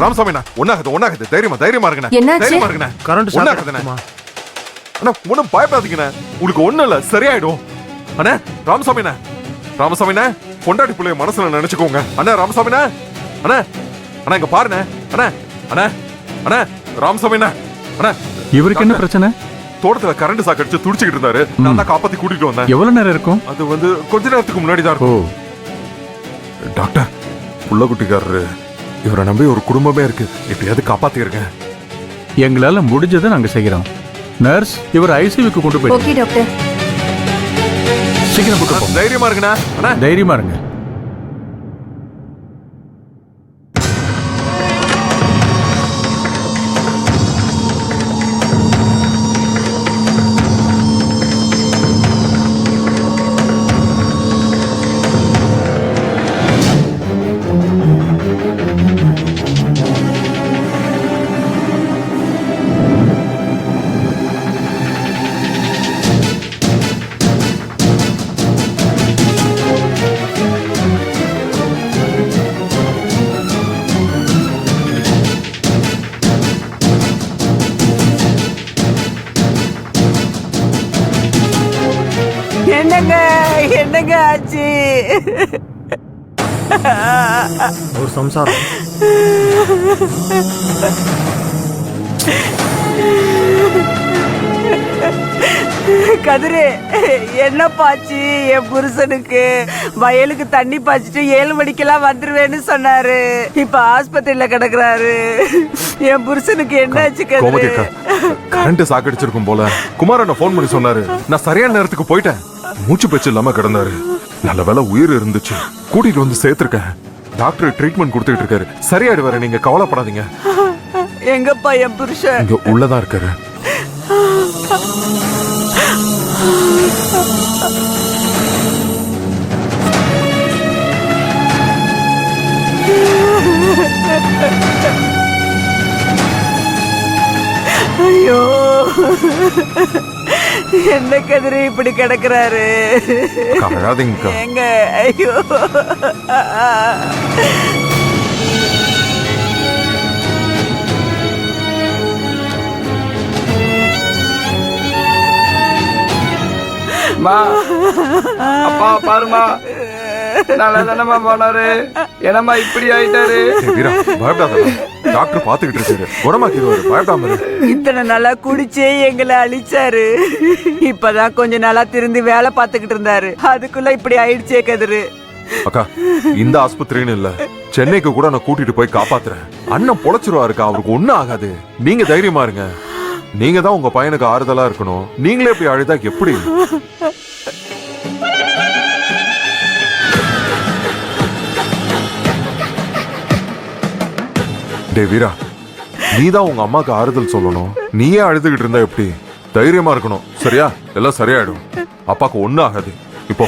ராமசாமிண்ணா ஒன்னாகுது தைரியமா இருங்கண்ணா. தைரியமா இருங்கண்ணா. ஒன்னாகுதுண்ணா. அண்ணா ஒன்னும் பயப்படாதீங்கண்ணா. உங்களுக்கு ஒண்ணும் இல்ல, சரியாயிடும். அண்ணா ராமசாமிண்ணா பொண்டாட்டி பிள்ளைய மனசுல நினைச்சுக்கோங்க. அண்ணா ராமசாமிண்ணா அண்ணா இங்க பாருண்ணா. அண்ணா ராமசாமிண்ணா இவருக்கு என்ன பிரச்சனை? தோட்டத்துல கரண்ட் சாக்கடிச்சு துடிச்சுக்கிட்டு இருந்தாரு. நான் தான் காப்பாத்தி கூட்டிட்டு வந்தேன். எவ்வளவு நேரம் இருக்கும்? அது கொஞ்ச நேரத்துக்கு முன்னாடி தான் இருக்கும். டாக்டர் புள்ள குட்டிக்காரரு, இவரை நம்பி ஒரு குடும்பமே இருக்கு. எப்படியாவது காப்பாத்திருங்க. எங்களால முடிஞ்சதை நாங்க செய்யறோம். நர்ஸ், இவர் ஐசியூக்கு கொண்டு போய். Okay doctor. சீக்கிரம் கூட்டு போங்க. தைரியமா இருங்கண்ணா. தைரியமா இருங்க. என்னங்க ஆச்சு? ஒரு சம்சாரம். கதிரு, என்ன பாச்சு? என் புருஷனுக்கு வயலுக்கு தண்ணி பாய்ச்சிட்டு 7 மணிக்கெல்லாம் வந்துருவேன்னு சொன்னாரு. இப்ப ஆஸ்பத்திரியில கிடக்குறாரு. என் புருஷனுக்கு என்னாச்சு கதிரு? கரண்ட் சாக்கடிச்சிருக்கும் போல. குமாரண்ண போன் பண்ணி சொன்னாரு. நான் சரியான நேரத்துக்கு போயிட்டேன். மூச்சு பேச்சு இல்லாம கிடந்தாரு. நல்ல வேலை உயிர் இருந்துச்சு. கூட்டிட்டு வந்து சேர்த்திருக்கேன். டாக்டர் ட்ரீட்மெண்ட் கொடுத்துட்டு இருக்காரு. சரியாயிடுவாரு, நீங்க கவலைப்படாதீங்க. எங்கப்பா என் புருஷன்? இங்க உள்ளதான் இருக்காரு. ஐயோ, என்ன கதிரி இப்படி கிடக்குறாரு? எங்க? ஐயோ, அப்பா பாருமா, நல்லா தானமா போனாரு. என்னம்மா இப்படி ஆயிட்டாரு? டாக்டர் பாத்துக்கிட்டு இருக்காரு. குணமாக்கிடுவாரு, பயப்படாம இரு. இத்தனை நாளா குடிச்சே எங்களை அழிச்சாரு. இப்பதான் கொஞ்ச நாளா திருந்தி வேலை பார்த்துக்கிட்டு இருந்தாரு. அதுக்குள்ள இப்படி ஆயிடுச்சே கதிரு. அக்கா, இந்த ஆஸ்பத்திரின்னு இல்ல, சென்னைக்கு கூட நான் கூட்டிட்டு போய் காப்பாத்துறேன். அண்ணன் பொழைச்சிருவாருக்கா, அவருக்கு ஒண்ணும் ஆகாது. நீங்க தைரியமா இருங்க. நீங்க தான் உங்க பையனுக்கு ஆறுதலா இருக்கணும். நீங்களே இப்படி அழுதா எப்படி? டே வீரா, நீதான் உங்க அம்மாக்கு ஆறுதல் சொல்லணும். நீயே அழுதுகிட்டு இருந்தா எப்படி? தைரியமா இருக்கணும், சரியா? எல்லாம் சரியாயிடும். அப்பாக்கு ஒண்ணும் ஆகாது. இப்போ